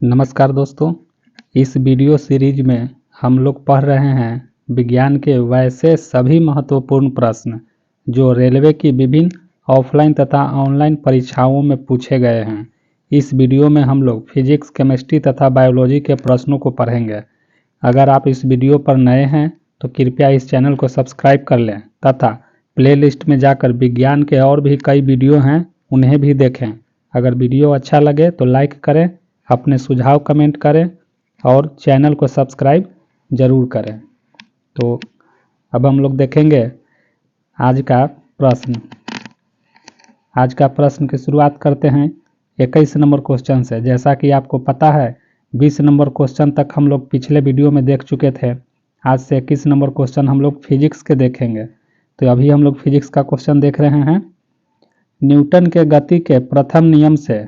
नमस्कार दोस्तों, इस वीडियो सीरीज में हम लोग पढ़ रहे हैं विज्ञान के वैसे सभी महत्वपूर्ण प्रश्न जो रेलवे की विभिन्न ऑफलाइन तथा ऑनलाइन परीक्षाओं में पूछे गए हैं। इस वीडियो में हम लोग फिजिक्स, केमिस्ट्री तथा बायोलॉजी के प्रश्नों को पढ़ेंगे। अगर आप इस वीडियो पर नए हैं तो कृपया इस चैनल को सब्सक्राइब कर लें तथा प्लेलिस्ट में जाकर विज्ञान के और भी कई वीडियो हैं उन्हें भी देखें। अगर वीडियो अच्छा लगे तो लाइक करें, अपने सुझाव कमेंट करें और चैनल को सब्सक्राइब जरूर करें। तो अब हम लोग देखेंगे आज का प्रश्न। आज का प्रश्न की शुरुआत करते हैं 21 नंबर क्वेश्चन से। जैसा कि आपको पता है 20 नंबर क्वेश्चन तक हम लोग पिछले वीडियो में देख चुके थे। आज से 21 नंबर क्वेश्चन हम लोग फिजिक्स के देखेंगे। तो अभी हम लोग फिजिक्स का क्वेश्चन देख रहे हैं। न्यूटन के गति के प्रथम नियम से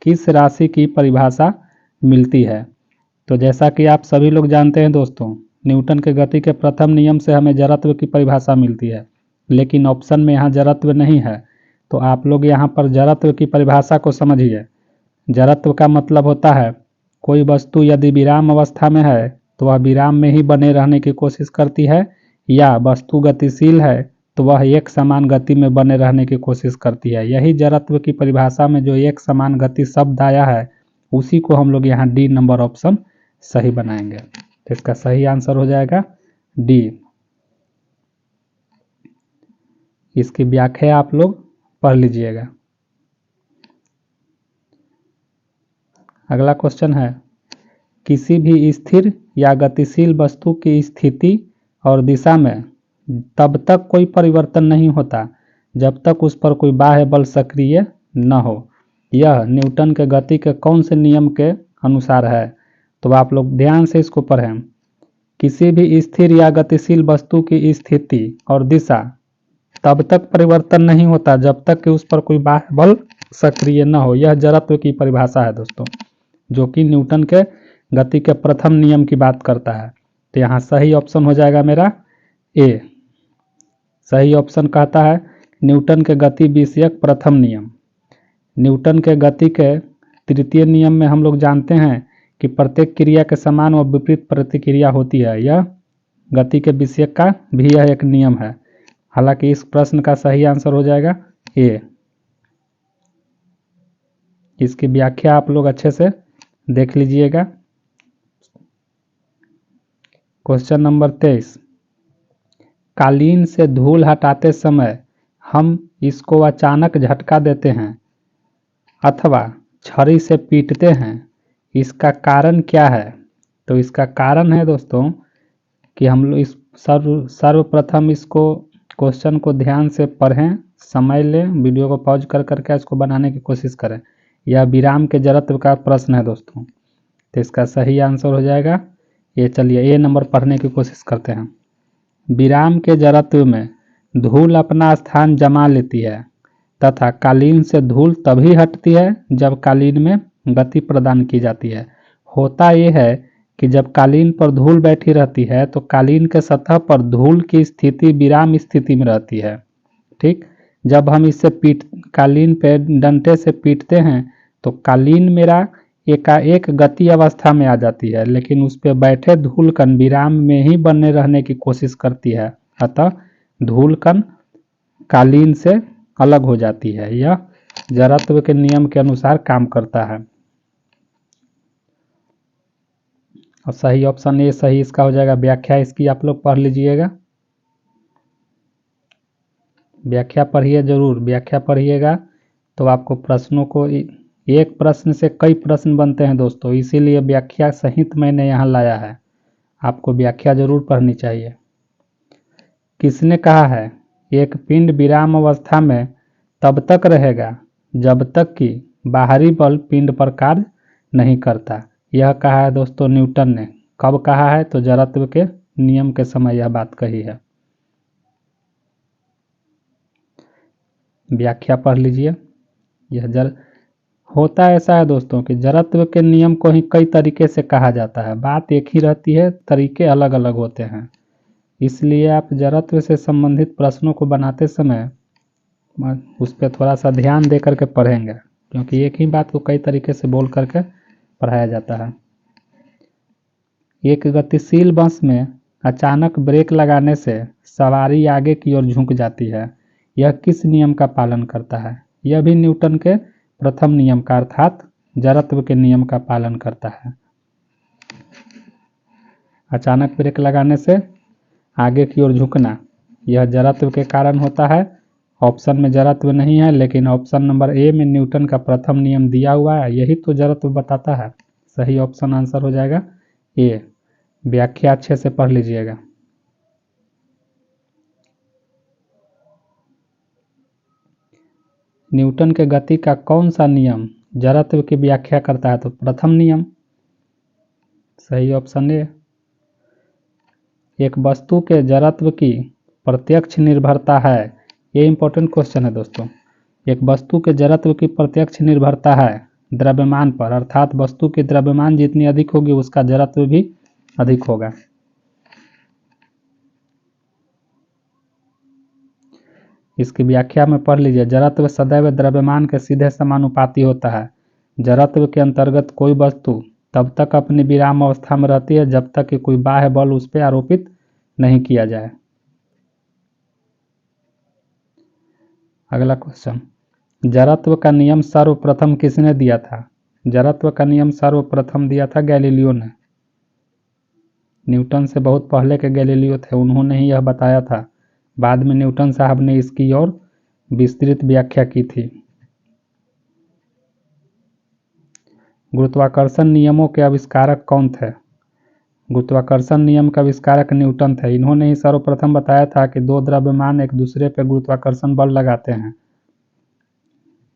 किस राशि की परिभाषा मिलती है? तो जैसा कि आप सभी लोग जानते हैं दोस्तों, न्यूटन के गति के प्रथम नियम से हमें जड़त्व की परिभाषा मिलती है, लेकिन ऑप्शन में यहाँ जड़त्व नहीं है। तो आप लोग यहाँ पर जड़त्व की परिभाषा को समझिए। जड़त्व का मतलब होता है कोई वस्तु यदि विराम अवस्था में है तो वह विराम में ही बने रहने की कोशिश करती है, या वस्तु गतिशील है तो वह एक समान गति में बने रहने की कोशिश करती है। यही जड़त्व की परिभाषा में जो एक समान गति शब्द आया है उसी को हम लोग यहाँ डी नंबर ऑप्शन सही बनाएंगे। तो इसका सही आंसर हो जाएगा डी। इसकी व्याख्या आप लोग पढ़ लीजिएगा। अगला क्वेश्चन है, किसी भी स्थिर या गतिशील वस्तु की स्थिति और दिशा में तब तक कोई परिवर्तन नहीं होता जब तक उस पर कोई बाह्य बल सक्रिय न हो। यह न्यूटन के गति के कौन से नियम के अनुसार है? तो आप लोग ध्यान से इसको पढ़ें। किसी भी स्थिर या गतिशील वस्तु की स्थिति और दिशा तब तक परिवर्तन नहीं होता जब तक कि उस पर कोई बाह्य बल सक्रिय न हो। यह जड़त्व की परिभाषा है दोस्तों, जो कि न्यूटन के गति के प्रथम नियम की बात करता है। तो यहाँ सही ऑप्शन हो जाएगा मेरा ए। सही ऑप्शन कहता है न्यूटन के गति विषयक प्रथम नियम। न्यूटन के गति के तृतीय नियम में हम लोग जानते हैं कि प्रत्येक क्रिया के समान व विपरीत प्रतिक्रिया होती है। यह गति के विषयक का भी यह एक नियम है। हालांकि इस प्रश्न का सही आंसर हो जाएगा ए। इसकी व्याख्या आप लोग अच्छे से देख लीजिएगा। क्वेश्चन नंबर 23, कालीन से धूल हटाते समय हम इसको अचानक झटका देते हैं अथवा छड़ी से पीटते हैं, इसका कारण क्या है? तो इसका कारण है दोस्तों कि हम लोग इस सर्वप्रथम इसको क्वेश्चन को ध्यान से पढ़ें, समय लें, वीडियो को पॉज कर करके इसको बनाने की कोशिश करें। यह विराम के जड़त्व का प्रश्न है दोस्तों। तो इसका सही आंसर हो जाएगा ये। चलिए ए नंबर पढ़ने की कोशिश करते हैं। विराम के जड़त्व में धूल अपना स्थान जमा लेती है तथा कालीन से धूल तभी हटती है जब कालीन में गति प्रदान की जाती है। होता यह है कि जब कालीन पर धूल बैठी रहती है तो कालीन के सतह पर धूल की स्थिति विराम स्थिति में रहती है। ठीक, जब हम इसे कालीन पे डंडे से पीटते हैं तो कालीन मेरा एकाएक गति अवस्था में आ जाती है, लेकिन उस पर बैठे धूल कण विराम में ही बने रहने की कोशिश करती है। अतः धूल कण कालीन से अलग हो जाती है। यह जड़त्व के नियम के अनुसार काम करता है। और सही ऑप्शन ए सही इसका हो जाएगा। व्याख्या इसकी आप लोग पढ़ लीजिएगा। व्याख्या पढ़िए, जरूर व्याख्या पढ़िएगा तो आपको प्रश्नों को, एक प्रश्न से कई प्रश्न बनते हैं दोस्तों, इसीलिए व्याख्या सहित मैंने यहाँ लाया है। आपको व्याख्या जरूर पढ़नी चाहिए। किसने कहा है एक पिंड विराम अवस्था में तब तक रहेगा जब तक कि बाहरी बल पिंड पर कार्य नहीं करता? यह कहा है दोस्तों न्यूटन ने। कब कहा है? तो जड़त्व के नियम के समय यह बात कही है। व्याख्या पढ़ लीजिए। यह होता ऐसा है दोस्तों कि जड़त्व के नियम को ही कई तरीके से कहा जाता है। बात एक ही रहती है, तरीके अलग अलग होते हैं। इसलिए आप जड़त्व से संबंधित प्रश्नों को बनाते समय उस पर थोड़ा सा ध्यान दे करके पढ़ेंगे, क्योंकि एक ही बात को कई तरीके से बोल करके पढ़ाया जाता है। एक गतिशील बस में अचानक ब्रेक लगाने से सवारी आगे की ओर झुक जाती है। यह किस नियम का पालन करता है? यह भी न्यूटन के प्रथम नियम का अर्थात जड़त्व के नियम का पालन करता है। अचानक ब्रेक लगाने से आगे की ओर झुकना, यह जड़त्व के कारण होता है। ऑप्शन में जड़त्व नहीं है, लेकिन ऑप्शन नंबर ए में न्यूटन का प्रथम नियम दिया हुआ है, यही तो जड़त्व बताता है। सही ऑप्शन आंसर हो जाएगा ए। व्याख्या अच्छे से पढ़ लीजिएगा। न्यूटन के गति का कौन सा नियम जड़त्व की व्याख्या करता है? तो प्रथम नियम। सही ऑप्शन ए। एक वस्तु के जड़त्व की प्रत्यक्ष निर्भरता है, ये इंपॉर्टेंट क्वेश्चन है दोस्तों। एक वस्तु के जड़त्व की प्रत्यक्ष निर्भरता है द्रव्यमान पर, अर्थात वस्तु की द्रव्यमान जितनी अधिक होगी उसका जड़त्व भी अधिक होगा। इसकी व्याख्या में पढ़ लीजिए। जड़त्व सदैव द्रव्यमान के सीधे समानुपाती होता है। जड़त्व के अंतर्गत कोई वस्तु तब तक अपनी विराम अवस्था में रहती है जब तक कि कोई बाह्य बल उस पर आरोपित नहीं किया जाए। अगला क्वेश्चन, जड़त्व का नियम सर्वप्रथम किसने दिया था? जड़त्व का नियम सर्वप्रथम दिया था गैलीलियो ने। न्यूटन से बहुत पहले के गैलीलियो थे, उन्होंने ही यह बताया था। बाद में न्यूटन साहब ने इसकी और विस्तृत व्याख्या की थी। गुरुत्वाकर्षण नियमों के आविष्कारक कौन थे? गुरुत्वाकर्षण नियम का आविष्कारक न्यूटन थे। इन्होंने ही सर्वप्रथम बताया था कि दो द्रव्यमान एक दूसरे पर गुरुत्वाकर्षण बल लगाते हैं।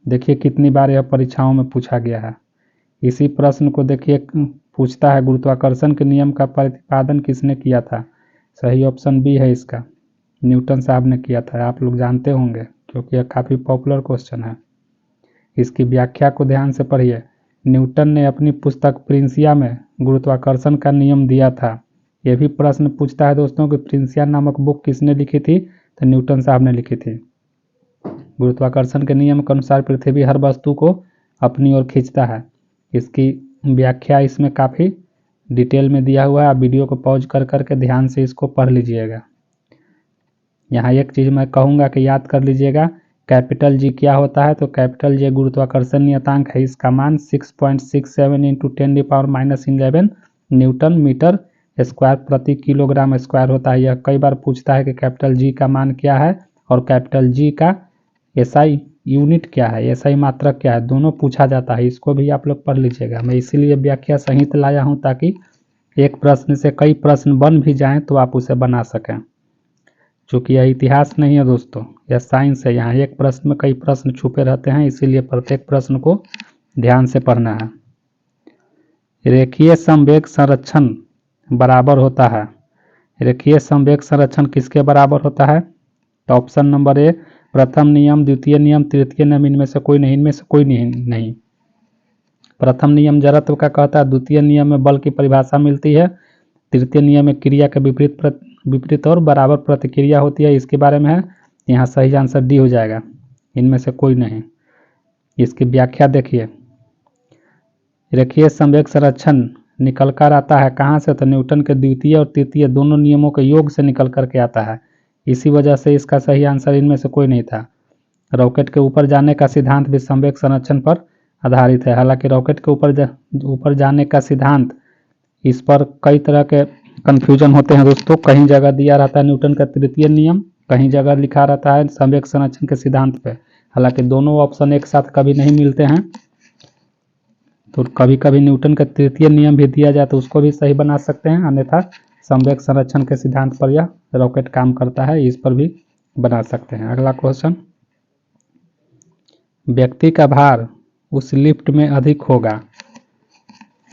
देखिए कितनी बार यह परीक्षाओं में पूछा गया है। इसी प्रश्न को देखिए पूछता है, गुरुत्वाकर्षण के नियम का प्रतिपादन किसने किया था? सही ऑप्शन बी है इसका, न्यूटन साहब ने किया था। आप लोग जानते होंगे क्योंकि यह काफ़ी पॉपुलर क्वेश्चन है। इसकी व्याख्या को ध्यान से पढ़िए। न्यूटन ने अपनी पुस्तक प्रिंसिया में गुरुत्वाकर्षण का नियम दिया था। यह भी प्रश्न पूछता है दोस्तों कि प्रिंसिया नामक बुक किसने लिखी थी? तो न्यूटन साहब ने लिखी थी। गुरुत्वाकर्षण के नियम के अनुसार पृथ्वी हर वस्तु को अपनी ओर खींचता है। इसकी व्याख्या इसमें काफ़ी डिटेल में दिया हुआ है। आप वीडियो को पॉज कर करके ध्यान से इसको पढ़ लीजिएगा। यहाँ एक चीज़ मैं कहूँगा कि याद कर लीजिएगा, कैपिटल जी क्या होता है? तो कैपिटल जी गुरुत्वाकर्षण नियतांक है। इसका मान 6.67 × 10⁻⁻11 न्यूटन मीटर स्क्वायर प्रति किलोग्राम स्क्वायर होता है। यह कई बार पूछता है कि कैपिटल जी का मान क्या है और कैपिटल जी का एसआई यूनिट क्या है, एसआई मात्रक क्या है, दोनों पूछा जाता है। इसको भी आप लोग पढ़ लीजिएगा। मैं इसीलिए व्याख्या सहित लाया हूँ ताकि एक प्रश्न से कई प्रश्न बन भी जाएं तो आप उसे बना सकें। चूँकि यह इतिहास नहीं है दोस्तों, यह साइंस है। यहाँ एक प्रश्न में कई प्रश्न छुपे रहते हैं, इसीलिए प्रत्येक प्रश्न को ध्यान से पढ़ना है। रेखीय संवेग संरक्षण बराबर होता है। रेखीय संवेग संरक्षण किसके बराबर होता है? तो ऑप्शन नंबर ए प्रथम नियम, द्वितीय नियम, तृतीय नियम, इनमें से कोई नहीं। इनमें से कोई नहीं। प्रथम नियम जड़त्व का कहता है, द्वितीय नियम में बल की परिभाषा मिलती है, तृतीय नियम में क्रिया के विपरीत और बराबर प्रतिक्रिया होती है, इसके बारे में है। यहाँ सही आंसर डी हो जाएगा। इनमें से कोई नहीं। इसकी व्याख्या देखिए। रेखीय संवेग संरक्षण निकल कर आता है कहाँ से? तो न्यूटन के द्वितीय और तृतीय दोनों नियमों के योग से निकल करके आता है। इसी वजह से इसका सही आंसर इनमें से कोई नहीं था। रॉकेट के ऊपर जाने का सिद्धांत भी संवेग संरक्षण पर आधारित है। हालांकि रॉकेट के ऊपर जाने का सिद्धांत, इस पर कई तरह के कन्फ्यूजन होते हैं दोस्तों। कहीं जगह दिया रहता है न्यूटन का तृतीय नियम, कहीं जगह लिखा रहता है संवेग संरक्षण के सिद्धांत पे। हालांकि दोनों ऑप्शन एक साथ कभी नहीं मिलते हैं, तो कभी कभी न्यूटन का तृतीय नियम भी दिया जाए तो उसको भी सही बना सकते हैं, अन्यथा संवेग संरक्षण के सिद्धांत पर यह रॉकेट काम करता है, इस पर भी बना सकते हैं। अगला क्वेश्चन, व्यक्ति का भार उस लिफ्ट में अधिक होगा।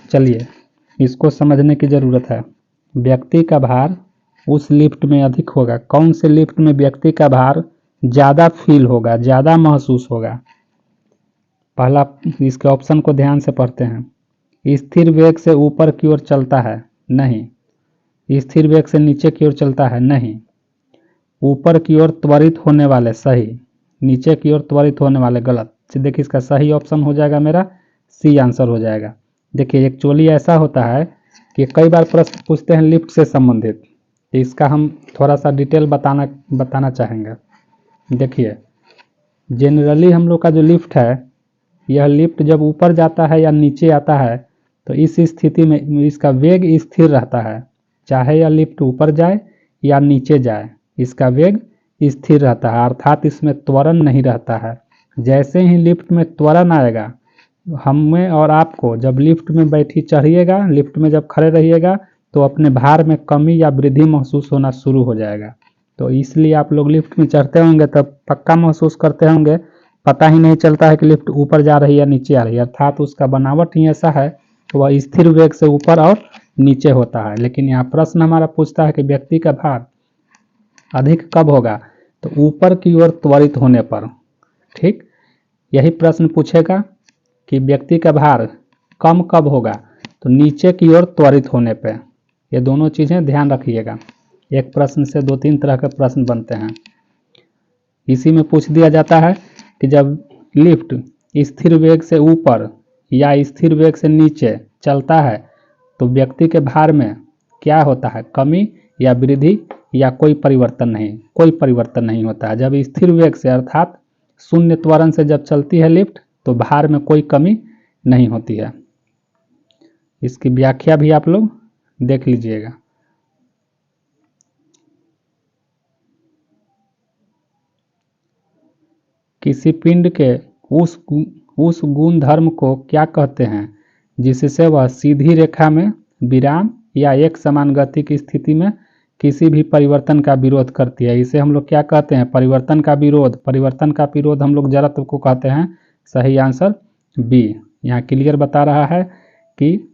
चलिए इसको समझने की ज़रूरत है। व्यक्ति का भार उस लिफ्ट में अधिक होगा। कौन से लिफ्ट में व्यक्ति का भार ज़्यादा फील होगा, ज़्यादा महसूस होगा? पहला, इसके ऑप्शन को ध्यान से पढ़ते हैं। स्थिर वेग से ऊपर की ओर चलता है? नहीं। स्थिर वेग से नीचे की ओर चलता है? नहीं। ऊपर की ओर त्वरित होने वाले? सही। नीचे की ओर त्वरित होने वाले? गलत। देखिए इसका सही ऑप्शन हो जाएगा मेरा सी आंसर हो जाएगा। देखिए एक्चुअली ऐसा होता है कि कई बार प्रश्न पूछते हैं लिफ्ट से संबंधित, तो इसका हम थोड़ा सा डिटेल बताना चाहेंगे। देखिए जनरली हम लोग का जो लिफ्ट है, यह लिफ्ट जब ऊपर जाता है या नीचे आता है तो इस स्थिति में इसका वेग स्थिर रहता है। चाहे यह लिफ्ट ऊपर जाए या नीचे जाए, इसका वेग स्थिर रहता है, अर्थात इसमें त्वरण नहीं रहता है। जैसे ही लिफ्ट में त्वरण आएगा, हमें और आपको जब लिफ्ट में चढ़िएगा, लिफ्ट में जब खड़े रहिएगा तो अपने भार में कमी या वृद्धि महसूस होना शुरू हो जाएगा। तो इसलिए आप लोग लिफ्ट में चढ़ते होंगे तब पक्का महसूस करते होंगे, पता ही नहीं चलता है कि लिफ्ट ऊपर जा रही है या नीचे आ रही है, अर्थात उसका बनावट ही ऐसा है तो वह स्थिर वेग से ऊपर और नीचे होता है। लेकिन यहाँ प्रश्न हमारा पूछता है कि व्यक्ति का भार अधिक कब होगा, तो ऊपर की ओर त्वरित होने पर। ठीक, यही प्रश्न पूछेगा कि व्यक्ति का भार कम कब होगा, तो नीचे की ओर त्वरित होने पे। ये दोनों चीज़ें ध्यान रखिएगा, एक प्रश्न से 2-3 तरह के प्रश्न बनते हैं। इसी में पूछ दिया जाता है कि जब लिफ्ट स्थिर वेग से ऊपर या स्थिर वेग से नीचे चलता है तो व्यक्ति के भार में क्या होता है, कमी या वृद्धि या कोई परिवर्तन नहीं होता है। जब स्थिर वेग से अर्थात शून्य त्वरण से जब चलती है लिफ्ट तो भार में कोई कमी नहीं होती है। इसकी व्याख्या भी आप लोग देख लीजिएगा। किसी पिंड के उस गुण धर्म को क्या कहते हैं जिससे वह सीधी रेखा में विराम या एक समान गति की स्थिति में किसी भी परिवर्तन का विरोध करती है। इसे हम लोग क्या कहते हैं, परिवर्तन का विरोध। परिवर्तन का विरोध हम लोग जड़त्व को कहते हैं। सही आंसर बी। यहाँ क्लियर बता रहा है कि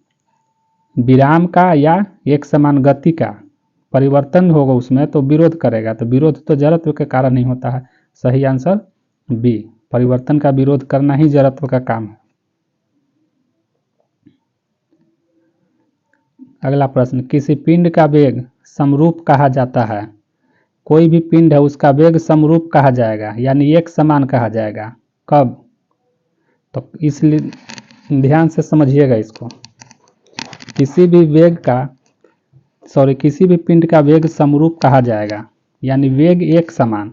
विराम का या एक समान गति का परिवर्तन होगा उसमें तो विरोध करेगा, तो विरोध तो जड़त्व के कारण ही होता है। सही आंसर बी, परिवर्तन का विरोध करना ही जड़त्व का काम है। अगला प्रश्न, किसी पिंड का वेग समरूप कहा जाता है। कोई भी पिंड है उसका वेग समरूप कहा जाएगा, यानी एक समान कहा जाएगा। कब, तो इसलिए ध्यान से समझिएगा इसको। किसी भी पिंड का वेग समरूप कहा जाएगा, यानी वेग एक समान।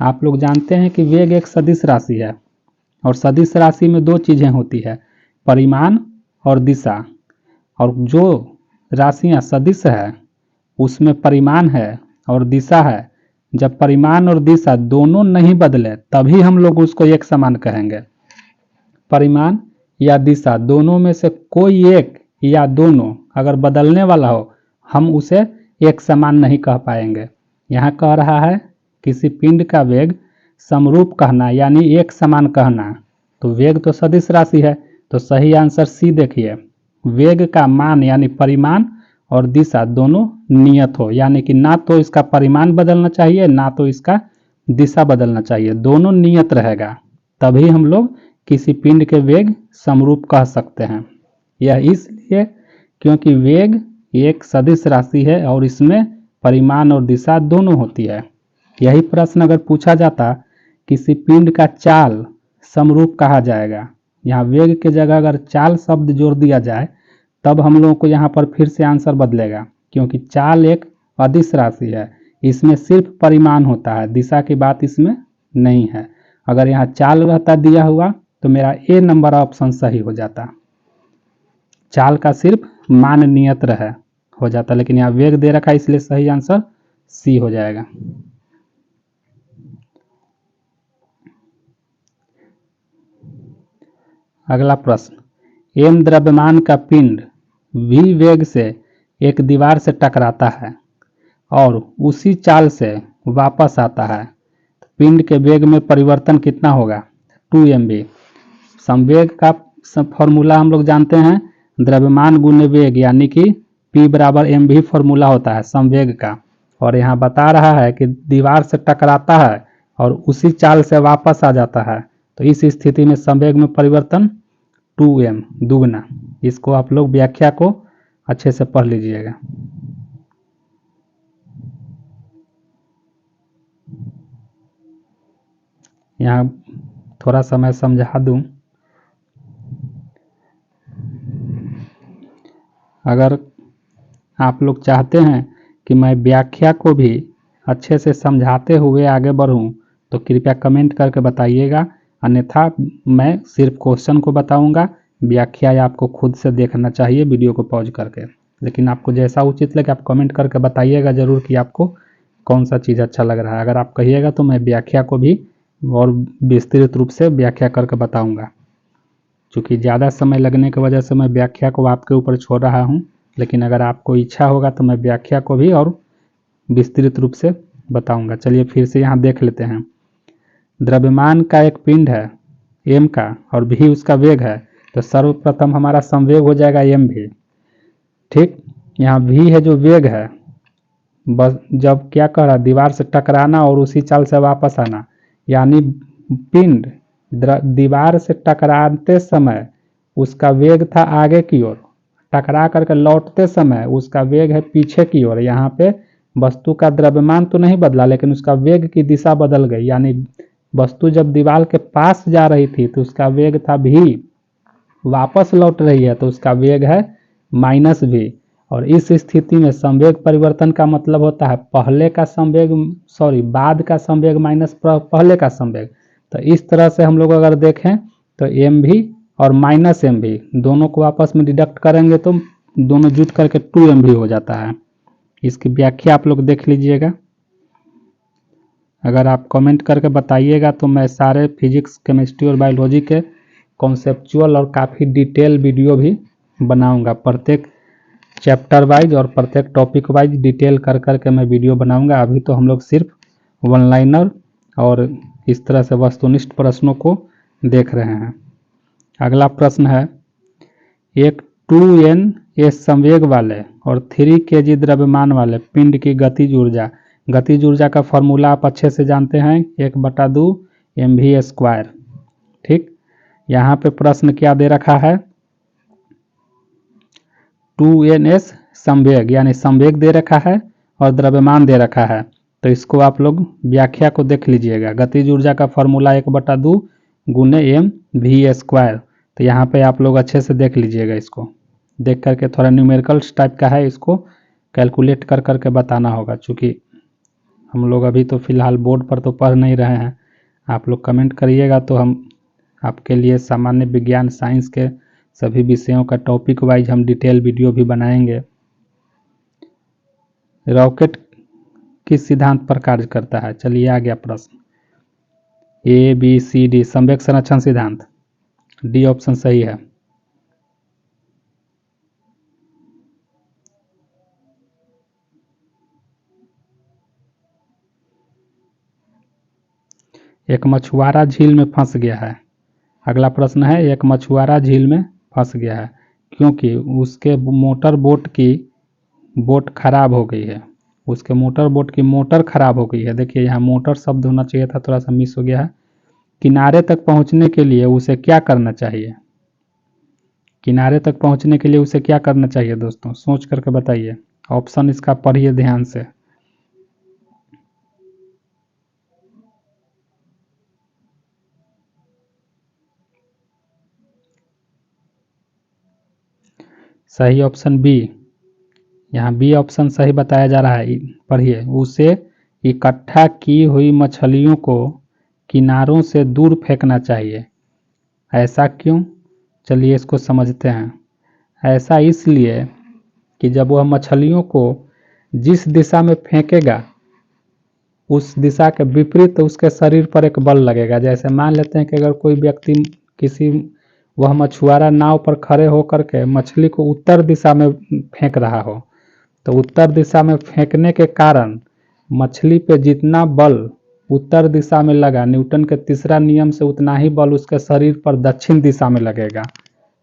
आप लोग जानते हैं कि वेग एक सदिश राशि है और सदिश राशि में दो चीज़ें होती है, परिमाण और दिशा। और जो राशियाँ सदिश है उसमें परिमाण है और दिशा है। जब परिमाण और दिशा दोनों नहीं बदले तभी हम लोग उसको एक समान कहेंगे। परिमाण या दिशा दोनों में से कोई एक या दोनों अगर बदलने वाला हो हम उसे एक समान नहीं कह पाएंगे। यहाँ कह रहा है किसी पिंड का वेग समरूप कहना यानी एक समान कहना, तो वेग तो सदिश राशि है, तो सही आंसर सी देखिए। वेग का मान यानी परिमाण और दिशा दोनों नियत हो, यानी कि ना तो इसका परिमाण बदलना चाहिए ना तो इसका दिशा बदलना चाहिए, दोनों नियत रहेगा, तभी हम लोग किसी पिंड के वेग समरूप कह सकते हैं। यह इसलिए क्योंकि वेग एक सदिश राशि है और इसमें परिमाण और दिशा दोनों होती है। यही प्रश्न अगर पूछा जाता किसी पिंड का चाल समरूप कहा जाएगा, यहाँ वेग के जगह अगर चाल शब्द जोड़ दिया जाए तब हम लोगों को यहाँ पर फिर से आंसर बदलेगा, क्योंकि चाल एक अदिश राशि है, इसमें सिर्फ परिमाण होता है, दिशा की बात इसमें नहीं है। अगर यहाँ चाल रहता दिया हुआ तो मेरा ए नंबर ऑप्शन सही हो जाता, चाल का सिर्फ मान नियत रहे हो जाता, लेकिन यहाँ वेग दे रखा है इसलिए सही आंसर सी हो जाएगा। अगला प्रश्न, एम द्रव्यमान का पिंड v वेग से एक दीवार से टकराता है और उसी चाल से वापस आता है, पिंड के वेग में परिवर्तन कितना होगा, 2mv। संवेग का फॉर्मूला हम लोग जानते हैं, द्रव्यमान गुने वेग, यानी कि P बराबर mv फॉर्मूला होता है संवेग का। और यहाँ बता रहा है कि दीवार से टकराता है और उसी चाल से वापस आ जाता है, तो इस स्थिति में संवेग में परिवर्तन 2m दुगना। इसको आप लोग व्याख्या को अच्छे से पढ़ लीजिएगा। यहाँ थोड़ा सा मैं समझा दूं, अगर आप लोग चाहते हैं कि मैं व्याख्या को भी अच्छे से समझाते हुए आगे बढ़ूं तो कृपया कमेंट करके बताइएगा, अन्यथा मैं सिर्फ क्वेश्चन को बताऊंगा, व्याख्या आपको खुद से देखना चाहिए वीडियो को पॉज करके। लेकिन आपको जैसा उचित लगे आप कमेंट करके बताइएगा ज़रूर कि आपको कौन सा चीज़ अच्छा लग रहा है। अगर आप कहिएगा तो मैं व्याख्या को भी और विस्तृत रूप से व्याख्या करके बताऊंगा। चूँकि ज़्यादा समय लगने की वजह से मैं व्याख्या को आपके ऊपर छोड़ रहा हूँ, लेकिन अगर आपको इच्छा होगा तो मैं व्याख्या को भी और विस्तृत रूप से बताऊंगा। चलिए फिर से यहाँ देख लेते हैं। द्रव्यमान का एक पिंड है m का और v उसका वेग है, तो सर्वप्रथम हमारा संवेग हो जाएगा mv। ठीक, यहाँ v है जो वेग है, बस जब क्या कह रहा, दीवार से टकराना और उसी चाल से वापस आना, यानी पिंड दीवार से टकराते समय उसका वेग था आगे की ओर, टकरा करके लौटते समय उसका वेग है पीछे की ओर। यहाँ पे वस्तु का द्रव्यमान तो नहीं बदला लेकिन उसका वेग की दिशा बदल गई, यानी वस्तु जब दीवार के पास जा रही थी तो उसका वेग था v, वापस लौट रही है तो उसका वेग है -v। और इस स्थिति में संवेग परिवर्तन का मतलब होता है पहले का संवेग बाद का संवेग माइनस पहले का संवेग। तो इस तरह से हम लोग अगर देखें तो mv और -mv दोनों को आपस में डिडक्ट करेंगे तो दोनों जुट करके 2mv हो जाता है। इसकी व्याख्या आप लोग देख लीजिएगा। अगर आप कमेंट करके बताइएगा तो मैं सारे फिजिक्स, केमिस्ट्री और बायोलॉजी के कॉन्सेप्चुअल और काफ़ी डिटेल वीडियो भी बनाऊंगा। प्रत्येक चैप्टर वाइज और प्रत्येक टॉपिक वाइज डिटेल कर करके मैं वीडियो बनाऊंगा। अभी तो हम लोग सिर्फ वन लाइनर और इस तरह से वस्तुनिष्ठ प्रश्नों को देख रहे हैं। अगला प्रश्न है, एक 2n s संवेग वाले और 3 kg द्रव्यमान वाले पिंड की गतिज ऊर्जा, गतिज ऊर्जा का फॉर्मूला आप अच्छे से जानते हैं 1/2 mv²। ठीक, यहाँ पे प्रश्न क्या दे रखा है, 2ns संवेग यानी संवेग दे रखा है और द्रव्यमान दे रखा है। तो इसको आप लोग व्याख्या को देख लीजिएगा। गतिज ऊर्जा का फॉर्मूला 1/2 गुने mv²। तो यहाँ पे आप लोग अच्छे से देख लीजिएगा, इसको देख करके थोड़ा न्यूमेरिकल्स टाइप का है, इसको कैलकुलेट कर करके बताना होगा। चूँकि हम लोग अभी तो फिलहाल बोर्ड पर तो पढ़ नहीं रहे हैं, आप लोग कमेंट करिएगा तो हम आपके लिए सामान्य विज्ञान साइंस के सभी विषयों का टॉपिक वाइज हम डिटेल वीडियो भी बनाएंगे। रॉकेट किस सिद्धांत पर कार्य करता है? चलिए आ गया प्रश्न, ABCD संवेग संरक्षण सिद्धांत, डी ऑप्शन सही है। एक मछुआरा झील में फंस गया है। अगला प्रश्न है, एक मछुआरा झील में फंस गया है क्योंकि उसके मोटर बोट की बोट खराब हो गई है। उसके मोटर बोट की मोटर खराब हो गई है। देखिए यहाँ मोटर शब्द होना चाहिए था, थोड़ा सा मिस हो गया है। किनारे तक पहुंचने के लिए उसे क्या करना चाहिए? किनारे तक पहुंचने के लिए उसे क्या करना चाहिए दोस्तों, सोच करके बताइए। ऑप्शन इसका पढ़िए ध्यान से। सही ऑप्शन बी, यहाँ बी ऑप्शन सही बताया जा रहा है। पढ़िए, उसे इकट्ठा की हुई मछलियों को किनारों से दूर फेंकना चाहिए। ऐसा क्यों? चलिए इसको समझते हैं। ऐसा इसलिए कि जब वह मछलियों को जिस दिशा में फेंकेगा उस दिशा के विपरीत उसके शरीर पर एक बल लगेगा। जैसे मान लेते हैं कि अगर कोई व्यक्ति किसी वह मछुआरा नाव पर खड़े होकर के मछली को उत्तर दिशा में फेंक रहा हो, तो उत्तर दिशा में फेंकने के कारण मछली पे जितना बल उत्तर दिशा में लगा, न्यूटन के तीसरा नियम से उतना ही बल उसके शरीर पर दक्षिण दिशा में लगेगा।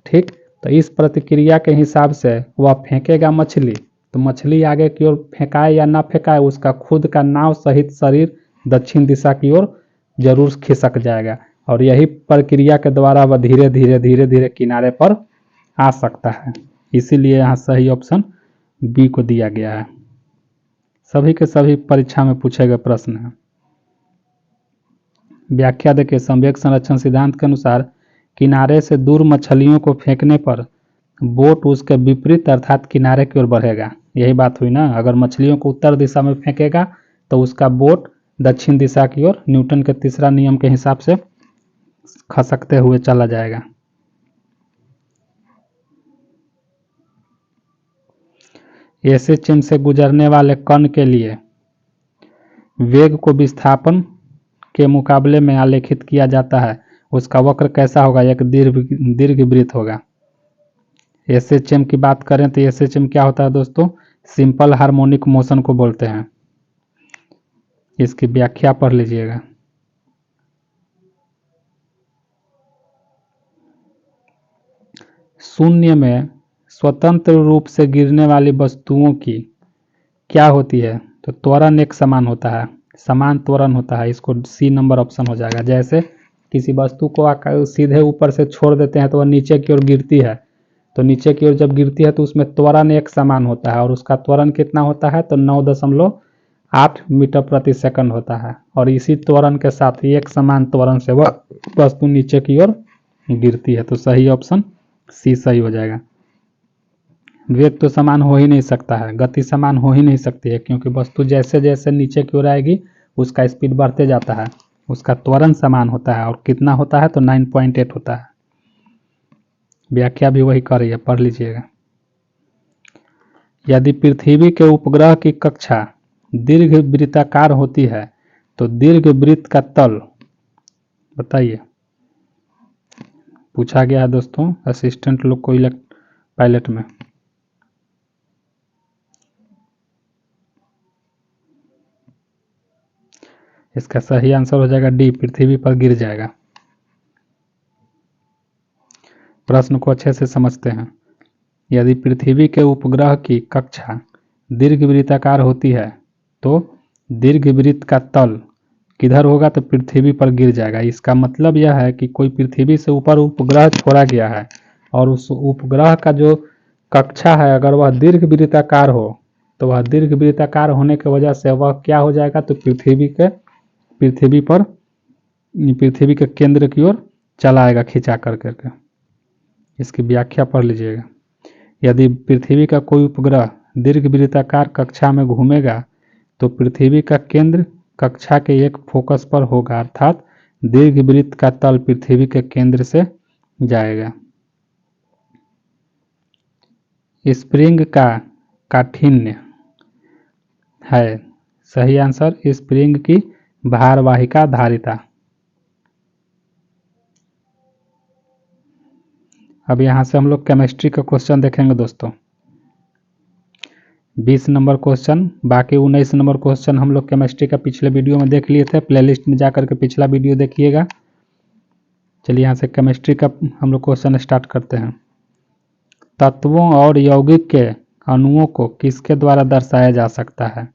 ठीक, तो इस प्रतिक्रिया के हिसाब से वह फेंकेगा मछली, तो मछली आगे की ओर फेंकाए या ना फेंकाए उसका खुद का नाव सहित शरीर दक्षिण दिशा की ओर जरूर खिसक जाएगा और यही प्रक्रिया के द्वारा वह धीरे धीरे धीरे धीरे किनारे पर आ सकता है। इसीलिए यहाँ सही ऑप्शन बी को दिया गया है। सभी के सभी परीक्षा में पूछे गए प्रश्न है। व्याख्या देखिए, संवेग संरक्षण सिद्धांत के अनुसार किनारे से दूर मछलियों को फेंकने पर बोट उसके विपरीत अर्थात किनारे की ओर बढ़ेगा। यही बात हुई ना, अगर मछलियों को उत्तर दिशा में फेंकेगा तो उसका बोट दक्षिण दिशा की ओर न्यूटन के तीसरा नियम के हिसाब से खसकते हुए चला जाएगा। ऐसे चिन्ह से गुजरने वाले कण के लिए वेग को विस्थापन के मुकाबले में आलेखित किया जाता है। उसका वक्र कैसा होगा? एक दीर्घवृत्त होगा। एसएचएम की बात करें तो एसएचएम क्या होता है दोस्तों? सिंपल हार्मोनिक मोशन को बोलते हैं। इसकी व्याख्या पढ़ लीजिएगा। शून्य में स्वतंत्र रूप से गिरने वाली वस्तुओं की क्या होती है? तो त्वरण एक समान होता है, समान त्वरण होता है। इसको सी नंबर ऑप्शन हो जाएगा। जैसे किसी वस्तु को सीधे ऊपर से छोड़ देते हैं तो वह नीचे की ओर गिरती है, तो नीचे की ओर जब गिरती है तो उसमें त्वरण एक समान होता है, और उसका त्वरण कितना होता है? तो 9.8 मीटर प्रति सेकंड होता है। और इसी त्वरण के साथ एक समान त्वरण से वह वस्तु नीचे की ओर गिरती है। तो सही ऑप्शन सी सही हो जाएगा। वेग तो समान हो ही नहीं सकता है, गति समान हो ही नहीं सकती है, क्योंकि वस्तु जैसे जैसे नीचे की ओर आएगी उसका स्पीड बढ़ते जाता है। उसका त्वरण समान होता है, और कितना होता है? तो 9.8 होता है। व्याख्या भी वही कर रही है, पढ़ लीजिएगा। यदि पृथ्वी के उपग्रह की कक्षा दीर्घवृत्ताकार होती है तो दीर्घवृत्त का तल बताइए। पूछा गया है दोस्तों असिस्टेंट लोग को पायलट में। इसका सही आंसर हो जाएगा डी, पृथ्वी पर गिर जाएगा। प्रश्न को अच्छे से समझते हैं। यदि पृथ्वी के उपग्रह की कक्षा दीर्घवृत्ताकार होती है तो दीर्घवृत्त का तल किधर होगा? तो पृथ्वी पर गिर जाएगा। इसका मतलब यह है कि कोई पृथ्वी से ऊपर उपग्रह छोड़ा गया है, और उस उपग्रह का जो कक्षा है अगर वह दीर्घवृत्ताकार हो तो वह दीर्घवृत्ताकार होने की वजह से वह क्या हो जाएगा? तो पृथ्वी के केंद्र की ओर चला आएगा खिंचा करके। इसकी व्याख्या पढ़ लीजिएगा। यदि पृथ्वी का कोई उपग्रह दीर्घवृत्ताकार कक्षा में घूमेगा तो पृथ्वी का केंद्र कक्षा के एक फोकस पर होगा, अर्थात दीर्घवृत्त का तल पृथ्वी के केंद्र से जाएगा। स्प्रिंग का काठिन्य है सही आंसर स्प्रिंग की भारवाहिता धारिता। अब यहां से हम लोग केमिस्ट्री का क्वेश्चन देखेंगे दोस्तों। 20 नंबर क्वेश्चन, बाकी 19 नंबर क्वेश्चन हम लोग केमिस्ट्री का पिछले वीडियो में देख लिए थे। प्लेलिस्ट में जाकर के पिछला वीडियो देखिएगा। चलिए यहाँ से केमिस्ट्री का हम लोग क्वेश्चन स्टार्ट करते हैं। तत्वों और यौगिक के अणुओं को किसके द्वारा दर्शाया जा सकता है?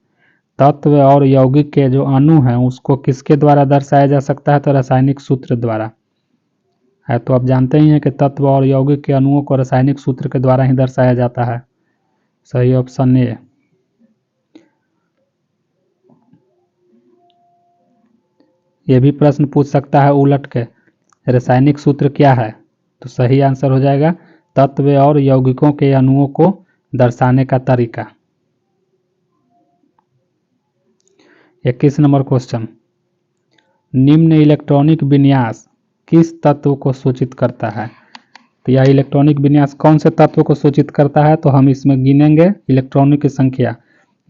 तत्व और यौगिक के जो अणु हैं उसको किसके द्वारा दर्शाया जा सकता है? तो रासायनिक सूत्र द्वारा है। तो आप जानते ही हैं कि तत्व और यौगिक के अणुओं को रासायनिक सूत्र के द्वारा ही दर्शाया जाता है। सही ऑप्शन ए। ये भी प्रश्न पूछ सकता है उलट के, रासायनिक सूत्र क्या है? तो सही आंसर हो जाएगा तत्व और यौगिकों के अणुओं को दर्शाने का तरीका। 21 नंबर क्वेश्चन, निम्न इलेक्ट्रॉनिक विन्यास किस तत्व को सूचित करता है? तो यह इलेक्ट्रॉनिक विन्यास कौन से तत्व को सूचित करता है? तो हम इसमें गिनेंगे इलेक्ट्रॉनों की संख्या।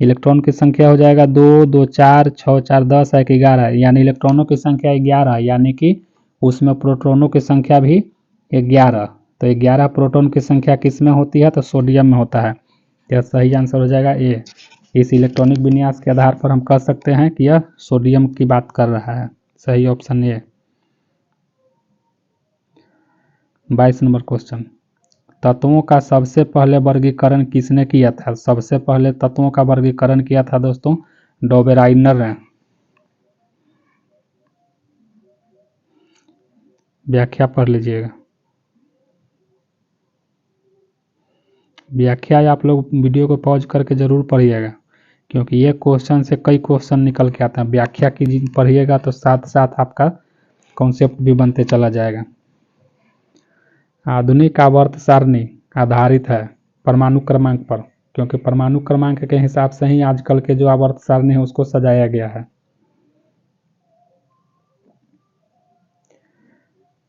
इलेक्ट्रॉन की संख्या हो जाएगा 2, 2, 4, 6, 4, 10, 1, 11, यानी इलेक्ट्रॉनों की संख्या 11, यानी कि उसमें प्रोटॉनों की संख्या भी 11। तो 11 प्रोटॉन की संख्या किस में होती है? तो सोडियम में होता है। यह सही आंसर हो जाएगा ए। इस इलेक्ट्रॉनिक विन्यास के आधार पर हम कह सकते हैं कि यह सोडियम की बात कर रहा है। सही ऑप्शन ए। 22 नंबर क्वेश्चन, तत्वों का सबसे पहले वर्गीकरण किसने किया था? सबसे पहले तत्वों का वर्गीकरण किया था दोस्तों डोबेराइनर ने। व्याख्या पढ़ लीजिएगा। व्याख्या आप लोग वीडियो को पॉज करके जरूर पढ़िएगा, क्योंकि ये क्वेश्चन से कई क्वेश्चन निकल के आते हैं। व्याख्या की पढ़िएगा तो साथ साथ आपका कॉन्सेप्ट भी बनते चला जाएगा। आधुनिक आवर्त सारणी आधारित है परमाणु क्रमांक पर, क्योंकि परमाणु क्रमांक के हिसाब से ही आजकल के जो आवर्त सारणी है उसको सजाया गया है।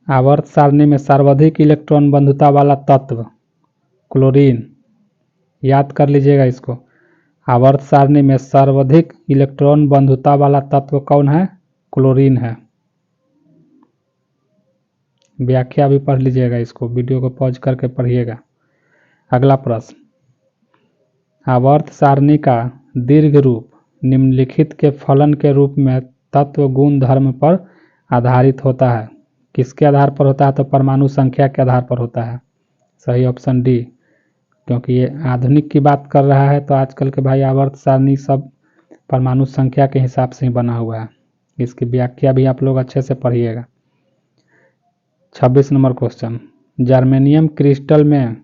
आवर्त सारणी में सर्वाधिक इलेक्ट्रॉन बंधुता वाला तत्व क्लोरीन, याद कर लीजिएगा इसको। आवर्त सारणी में सर्वाधिक इलेक्ट्रॉन बंधुता वाला तत्व कौन है? क्लोरीन है। व्याख्या भी पढ़ लीजिएगा, इसको वीडियो को पॉज करके पढ़िएगा। अगला प्रश्न, आवर्त सारणी का दीर्घ रूप निम्नलिखित के फलन के रूप में तत्व गुण धर्म पर आधारित होता है। किसके आधार पर होता है? तो परमाणु संख्या के आधार पर होता है। सही ऑप्शन डी, क्योंकि ये आधुनिक की बात कर रहा है तो आजकल के भाई आवर्त सारणी सब परमाणु संख्या के हिसाब से ही बना हुआ है। इसकी व्याख्या भी आप लोग अच्छे से पढ़िएगा। 26 नंबर क्वेश्चन, जर्मेनियम क्रिस्टल में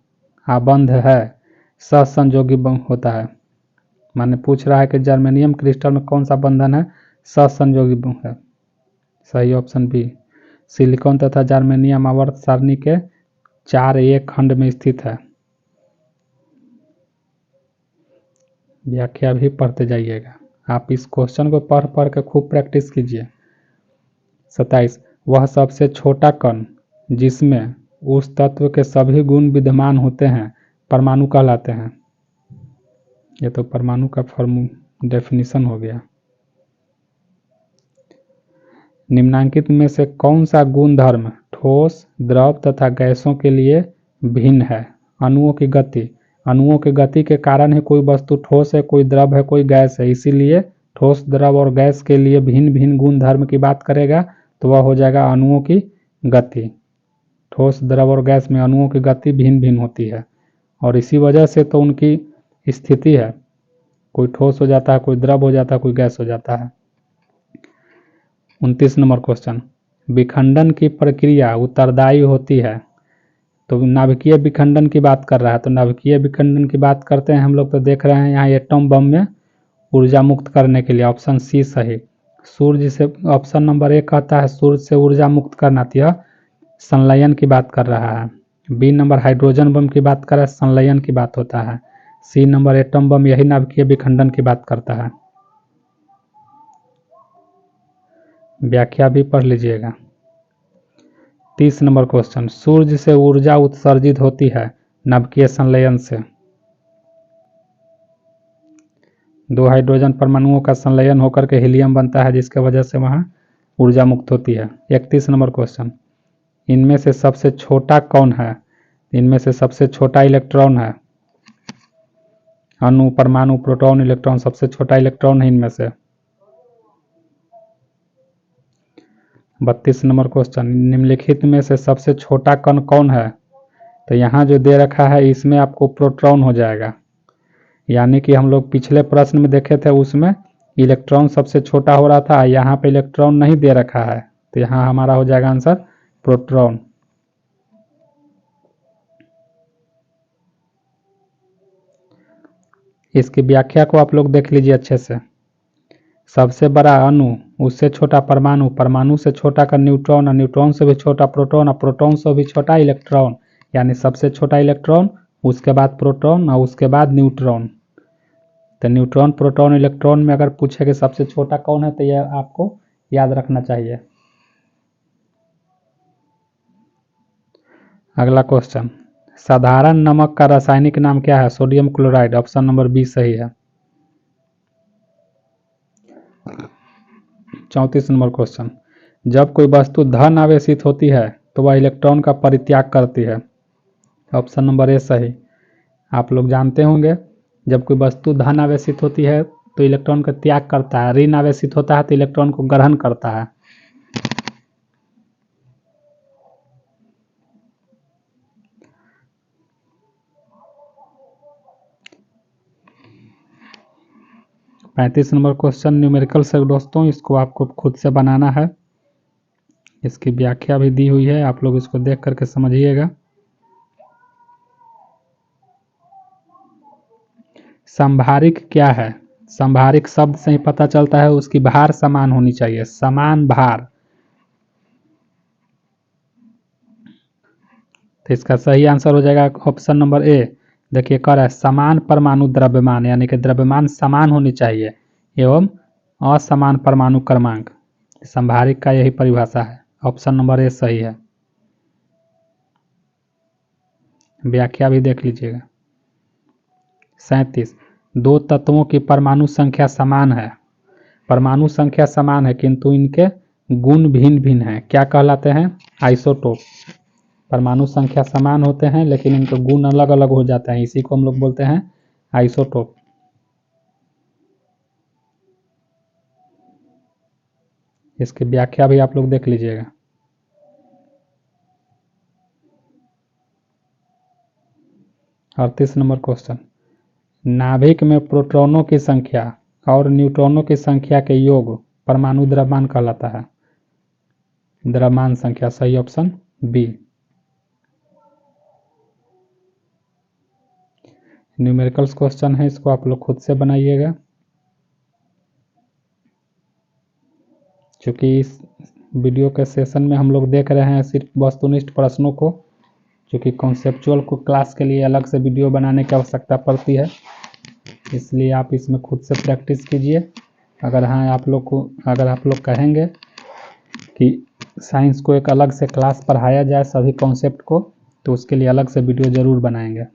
आबंध है सहसंयोगी होता है। माने पूछ रहा है कि जर्मेनियम क्रिस्टल में कौन सा बंधन है? सहसंयोगी है। सही ऑप्शन बी, सिलिकॉन तथा जर्मेनियम आवर्त सारणी के 4a खंड में स्थित है। व्याख्या भी पढ़ते जाइएगा। आप इस क्वेश्चन को पढ़ पढ़ के खूब प्रैक्टिस कीजिए। 27, वह सबसे छोटा कण जिसमें उस तत्व के सभी गुण विद्यमान होते हैं परमाणु कहलाते हैं। ये तो परमाणु का डेफिनेशन हो गया। निम्नांकित में से कौन सा गुण धर्म ठोस, द्रव तथा गैसों के लिए भिन्न है? अणुओं की गति, अणुओं की गति के कारण ही कोई वस्तु ठोस है, कोई द्रव है, कोई गैस है। इसीलिए ठोस, द्रव और गैस के लिए भिन्न भिन्न गुण धर्म की बात करेगा तो वह हो जाएगा अणुओं की गति। ठोस, द्रव और गैस में अणुओं की गति भिन्न भिन्न होती है और इसी वजह से तो उनकी स्थिति है, कोई ठोस हो जाता है, कोई द्रव हो जाता है, कोई गैस हो जाता है। 29 नंबर क्वेश्चन, विखंडन की प्रक्रिया उत्तरदायी होती है। तो नाभिकीय विखंडन की बात कर रहा है, तो नाभिकीय विखंडन की बात करते हैं हम लोग तो देख रहे हैं यहाँ एटम बम में ऊर्जा मुक्त करने के लिए। ऑप्शन सी सही। सूर्य से, ऑप्शन नंबर 1 कहता है सूर्य से ऊर्जा मुक्त करना, तो यह संलयन की बात कर रहा है। बी नंबर हाइड्रोजन बम की बात कर रहा है, संलयन की बात होता है। सी नंबर एटम बम, यही नाभिकीय विखंडन की बात करता है। व्याख्या भी पढ़ लीजिएगा। 30 नंबर क्वेश्चन, सूर्य से ऊर्जा उत्सर्जित होती है नाभिकीय संलयन से। 2 हाइड्रोजन परमाणुओं का संलयन होकर के हीलियम बनता है जिसके वजह से वहां ऊर्जा मुक्त होती है। 31 नंबर क्वेश्चन, इनमें से सबसे छोटा कौन है? इनमें से सबसे छोटा इलेक्ट्रॉन है। अणु, परमाणु, प्रोटॉन, इलेक्ट्रॉन, सबसे छोटा इलेक्ट्रॉन है इनमें से। 32 नंबर क्वेश्चन, निम्नलिखित में से सबसे छोटा कण कौन है? तो यहाँ जो दे रखा है इसमें आपको प्रोटॉन हो जाएगा, यानी कि हम लोग पिछले प्रश्न में देखे थे उसमें इलेक्ट्रॉन सबसे छोटा हो रहा था, यहाँ पे इलेक्ट्रॉन नहीं दे रखा है तो यहाँ हमारा हो जाएगा आंसर प्रोटॉन। इसकी व्याख्या को आप लोग देख लीजिए अच्छे से। सबसे बड़ा अणु, उससे छोटा परमाणु, परमाणु से छोटा का न्यूट्रॉन, और न्यूट्रॉन से भी छोटा प्रोटॉन, और प्रोटॉन से भी छोटा इलेक्ट्रॉन, यानी सबसे छोटा इलेक्ट्रॉन, उसके बाद प्रोटॉन और उसके बाद न्यूट्रॉन। तो न्यूट्रॉन, प्रोटॉन, इलेक्ट्रॉन में अगर पूछे कि सबसे छोटा कौन है तो यह आपको याद रखना चाहिए। अगला क्वेश्चन, साधारण नमक का रासायनिक नाम क्या है? Sodium chloride. Option number B सही है। 34 नंबर क्वेश्चन, जब कोई वस्तु धन आवेशित होती है तो वह इलेक्ट्रॉन का परित्याग करती है। ऑप्शन नंबर ए सही। आप लोग जानते होंगे जब कोई वस्तु धन आवेशित होती है तो इलेक्ट्रॉन का त्याग करता है, ऋण आवेशित होता है तो इलेक्ट्रॉन को ग्रहण करता है। पैंतीस नंबर क्वेश्चन न्यूमेरिकल से दोस्तों, इसको आपको खुद से बनाना है। इसकी व्याख्या भी दी हुई है, आप लोग इसको देख करके समझिएगा। संभारिक क्या है? संभारिक शब्द से ही पता चलता है उसकी भार समान होनी चाहिए, समान भार। तो इसका सही आंसर हो जाएगा ऑप्शन नंबर ए। देखिए कह रहा है समान परमाणु द्रव्यमान, यानी कि द्रव्यमान समान होनी चाहिए एवं असमान परमाणु क्रमांक, संभारिक का यही परिभाषा है। ऑप्शन नंबर ए सही है। व्याख्या भी देख लीजिएगा। 37, दो तत्वों की परमाणु संख्या समान है, परमाणु संख्या समान है किंतु इनके गुण भिन्न भिन्न हैं, क्या कहलाते हैं? आइसोटोप। परमाणु संख्या समान होते हैं लेकिन इनके गुण अलग अलग हो जाते हैं, इसी को हम लोग बोलते हैं आइसोटोप। इसकी व्याख्या भी आप लोग देख लीजिएगा। और 30 नंबर क्वेश्चन, नाभिक में प्रोटॉनों की संख्या और न्यूट्रॉनों की संख्या के योग परमाणु द्रव्यमान कहलाता है। द्रव्यमान संख्या, सही ऑप्शन बी। न्यूमेरिकल्स क्वेश्चन है, इसको आप लोग खुद से बनाइएगा। चूँकि इस वीडियो के सेशन में हम लोग देख रहे हैं सिर्फ वस्तुनिष्ठ प्रश्नों को, क्योंकि कॉन्सेप्चुअल को क्लास के लिए अलग से वीडियो बनाने की आवश्यकता पड़ती है, इसलिए आप इसमें खुद से प्रैक्टिस कीजिए। अगर आप लोग कहेंगे कि साइंस को एक अलग से क्लास पढ़ाया जाए सभी कॉन्सेप्ट को, तो उसके लिए अलग से वीडियो ज़रूर बनाएंगे।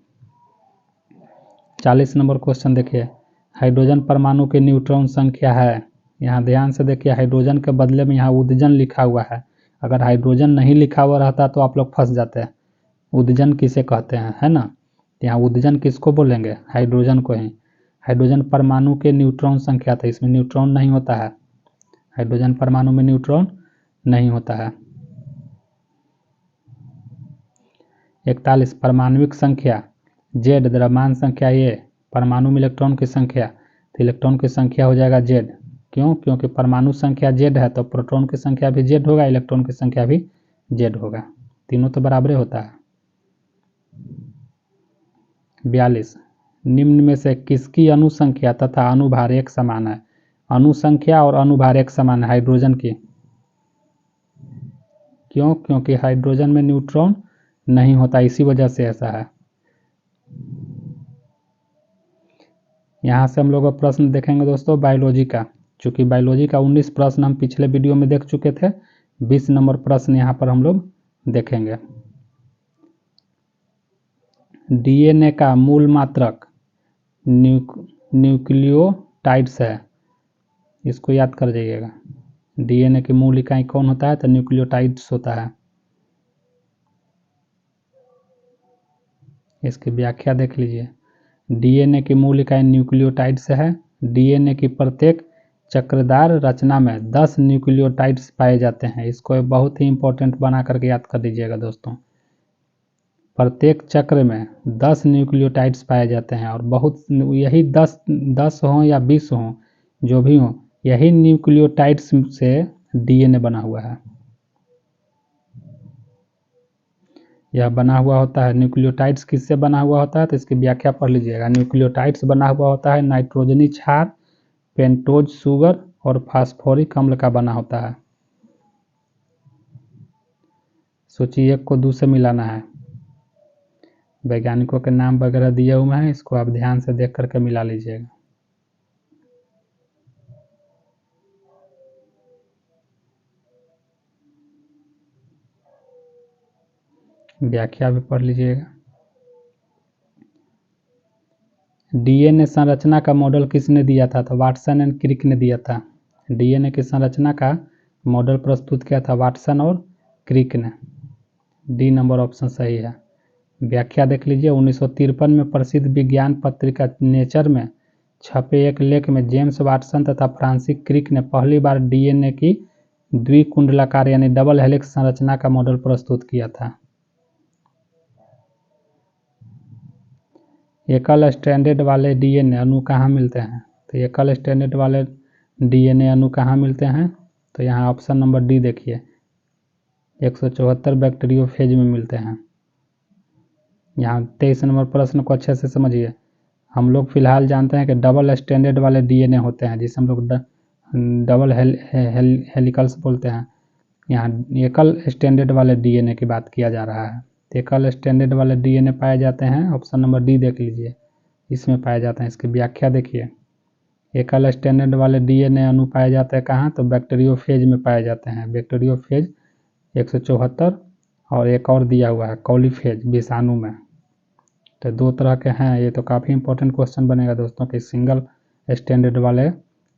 40 नंबर क्वेश्चन देखिए, हाइड्रोजन परमाणु की न्यूट्रॉन संख्या है। यहाँ ध्यान से देखिए, हाइड्रोजन के बदले में यहाँ उद्दजन लिखा हुआ है। अगर हाइड्रोजन नहीं लिखा हुआ रहता तो आप लोग फंस जाते हैं। उद्दजन किसे कहते हैं, है ना? यहाँ उद्दजन किसको बोलेंगे? हाइड्रोजन को ही। हाइड्रोजन परमाणु के न्यूट्रॉन संख्या था, इसमें न्यूट्रॉन नहीं होता है, हाइड्रोजन परमाणु में न्यूट्रॉन नहीं होता है। 41, परमाणुविक संख्या जेड, द्रव्यमान संख्या ए, परमाणु में इलेक्ट्रॉन की संख्या, तो इलेक्ट्रॉन की संख्या हो जाएगा जेड। क्यों? क्योंकि परमाणु संख्या जेड है तो प्रोटॉन की संख्या भी जेड होगा, इलेक्ट्रॉन की संख्या भी जेड होगा, तीनों तो बराबर होता है। 42, निम्न में से किसकी अनुसंख्या तथा अनुभार एक समान है? अनुसंख्या और अनुभार एक समान है हाइड्रोजन की। क्यों? क्योंकि हाइड्रोजन में न्यूट्रॉन नहीं होता, इसी वजह से ऐसा है। यहाँ से हम लोग प्रश्न देखेंगे दोस्तों बायोलॉजी का, चूँकि बायोलॉजी का 19 प्रश्न हम पिछले वीडियो में देख चुके थे, 20 नंबर प्रश्न यहाँ पर हम लोग देखेंगे। डीएनए का मूल मात्रक न्यूक्लियोटाइड्स है, इसको याद कर जाइएगा। डीएनए की मूल इकाई कौन होता है? तो न्यूक्लियोटाइड्स होता है। इसकी व्याख्या देख लीजिए। डीएनए की मूल इकाई न्यूक्लियोटाइड्स है। डीएनए की प्रत्येक चक्रदार रचना में 10 न्यूक्लियोटाइड्स पाए जाते हैं। इसको बहुत ही इंपॉर्टेंट बना करके याद कर दीजिएगा दोस्तों। प्रत्येक चक्र में 10 न्यूक्लियोटाइड्स पाए जाते हैं और बहुत यही 10 हों या 20 हों, जो भी हों, यही न्यूक्लियोटाइड्स से डीएनए बना हुआ है। यह बना हुआ होता है, न्यूक्लियोटाइड्स किससे बना हुआ होता है? तो इसकी व्याख्या पढ़ लीजिएगा। न्यूक्लियोटाइड्स बना हुआ होता है नाइट्रोजनी क्षार, पेंटोज शुगर और फास्फोरिक अम्ल का बना होता है। सोचिए, एक को 2 से मिलाना है। वैज्ञानिकों के नाम वगैरह दिए हुए हैं, इसको आप ध्यान से देख करके मिला लीजिएगा। व्याख्या भी पढ़ लीजिएगा। डीएनए संरचना का मॉडल किसने दिया था? तो वाटसन एंड क्रिक ने दिया था। डीएनए की संरचना का मॉडल प्रस्तुत किया था वाटसन और क्रिक ने। डी नंबर ऑप्शन सही है। व्याख्या देख लीजिए। 1953 में प्रसिद्ध विज्ञान पत्रिका नेचर में छपे एक लेख में जेम्स वाटसन तथा फ्रांसिस क्रिक ने पहली बार डीएनए की द्विकुंडलाकार यानी डबल हेलिक्स संरचना का मॉडल प्रस्तुत किया था। एकल स्ट्रैंडेड वाले डीएनए अणु कहाँ मिलते हैं? तो एकल स्ट्रैंडेड वाले डीएनए अणु कहाँ मिलते हैं? तो यहाँ ऑप्शन नंबर डी देखिए, 174 बैक्टीरियोफेज में मिलते हैं। यहाँ 23 नंबर प्रश्न को अच्छे से समझिए। हम लोग फिलहाल जानते हैं कि डबल स्ट्रैंडेड वाले डीएनए होते हैं, जिसे हम लोग डबल हेलिकल्स बोलते हैं। यहाँ एकल स्ट्रैंडेड वाले डीएनए की बात किया जा रहा है। एकल स्टैंडर्ड वाले डीएनए पाए जाते हैं, ऑप्शन नंबर डी देख लीजिए, इसमें पाए जाते हैं। इसकी व्याख्या देखिए, एकल स्टैंडर्ड वाले डीएनए अणु पाए जाते हैं कहाँ, तो बैक्टीरियोफेज में पाए जाते हैं। बैक्टीरियोफेज 174, और एक और दिया हुआ है कॉलीफेज विषाणु में। तो दो तरह के हैं, ये तो काफ़ी इंपॉर्टेंट क्वेश्चन बनेगा दोस्तों कि सिंगल स्टैंडर्ड वाले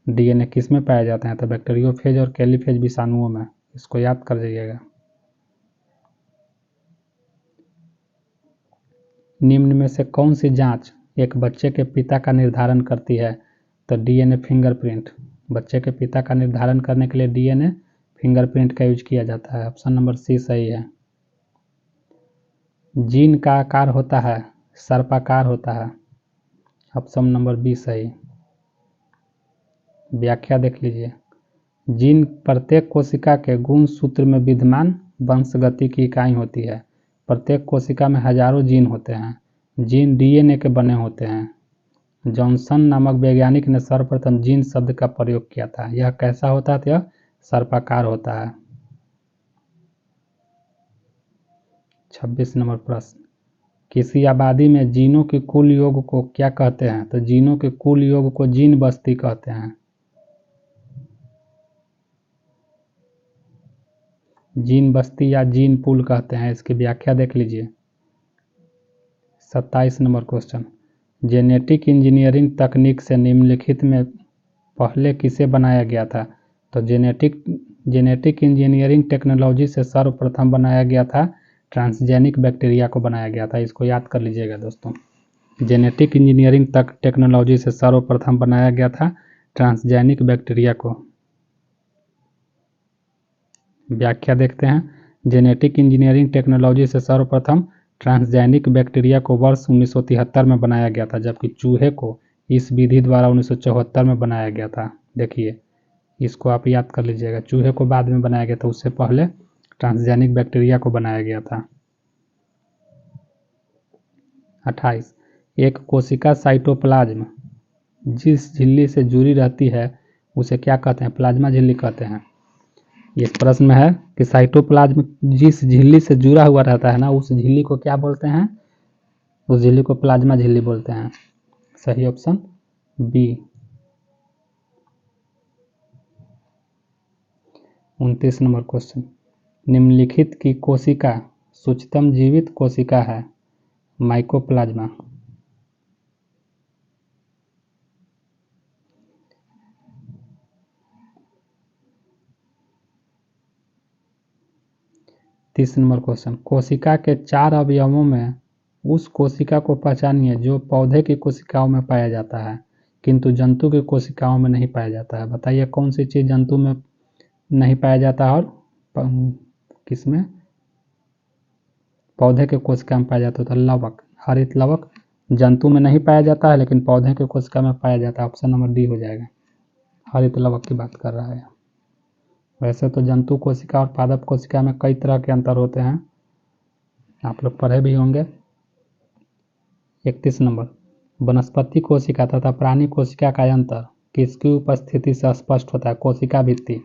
डीएनए किस में पाए जाते हैं, तो बैक्टीरियोफेज और कैलीफेज विषाणुओं में, इसको याद कर जाइएगा। निम्न में से कौन सी जांच एक बच्चे के पिता का निर्धारण करती है, तो डीएनए फिंगरप्रिंट। बच्चे के पिता का निर्धारण करने के लिए डीएनए फिंगरप्रिंट का यूज किया जाता है, ऑप्शन नंबर सी सही है। जीन का आकार होता है सर्पाकार होता है, ऑप्शन नंबर बी सही। व्याख्या देख लीजिए, जीन प्रत्येक कोशिका के गुणसूत्र में विद्यमान वंशगति की इकाई होती है। प्रत्येक कोशिका में हजारों जीन होते हैं। जीन डीएनए के बने होते हैं। जॉनसन नामक वैज्ञानिक ने सर्वप्रथम जीन शब्द का प्रयोग किया था। यह कैसा होता है, यह सर्पाकार होता है। 26 नंबर प्रश्न, किसी आबादी में जीनों के कुल योग को क्या कहते हैं, तो जीनों के कुल योग को जीन बस्ती कहते हैं। जीन बस्ती या जीन पूल कहते हैं, इसकी व्याख्या देख लीजिए। 27 नंबर क्वेश्चन, जेनेटिक इंजीनियरिंग तकनीक से निम्नलिखित में पहले किसे बनाया गया था, तो जेनेटिक इंजीनियरिंग टेक्नोलॉजी से सर्वप्रथम बनाया गया था ट्रांसजेनिक बैक्टीरिया को बनाया गया था। इसको याद कर लीजिएगा दोस्तों, जेनेटिक इंजीनियरिंग टेक्नोलॉजी से सर्वप्रथम बनाया गया था ट्रांसजेनिक बैक्टीरिया को। व्याख्या देखते हैं, जेनेटिक इंजीनियरिंग टेक्नोलॉजी से सर्वप्रथम ट्रांसजेनिक बैक्टीरिया को वर्ष 1973 में बनाया गया था, जबकि चूहे को इस विधि द्वारा 1974 में बनाया गया था। देखिए, इसको आप याद कर लीजिएगा, चूहे को बाद में बनाया गया था, उससे पहले ट्रांसजेनिक बैक्टीरिया को बनाया गया था। 28, एक कोशिका साइटोप्लाज्म जिस झिल्ली से जुड़ी रहती है उसे क्या कहते हैं, प्लाज्मा झिल्ली कहते हैं। ये प्रश्न है कि साइटोप्लाज्म जिस झिल्ली से जुड़ा हुआ रहता है ना, उस झिल्ली को क्या बोलते हैं, उस झिल्ली को प्लाज्मा झिल्ली बोलते हैं। सही ऑप्शन बी। 29 नंबर क्वेश्चन, निम्नलिखित की कोशिका सूक्ष्मतम जीवित कोशिका है, माइकोप्लाज्मा। तीस नंबर क्वेश्चन, कोशिका के 4 अवयवों में उस कोशिका को पहचानिए जो पौधे की कोशिकाओं में पाया जाता है किंतु जंतु की कोशिकाओं में नहीं पाया जाता है। बताइए कौन सी चीज़ जंतु में नहीं पाया जाता है और किसमें, पौधे के कोशिका में पाया जाता है। तो लवक, हरित लवक जंतु में नहीं पाया जाता है लेकिन पौधे के कोशिका में पाया जाता है, ऑप्शन नंबर डी हो जाएगा। हरित लवक की बात कर रहा है। वैसे तो जंतु कोशिका और पादप कोशिका में कई तरह के अंतर होते हैं, आप लोग पढ़े भी होंगे। 31 नंबर, वनस्पति कोशिका तथा प्राणी कोशिका का अंतर किसकी उपस्थिति से स्पष्ट होता है, कोशिका भित्ति।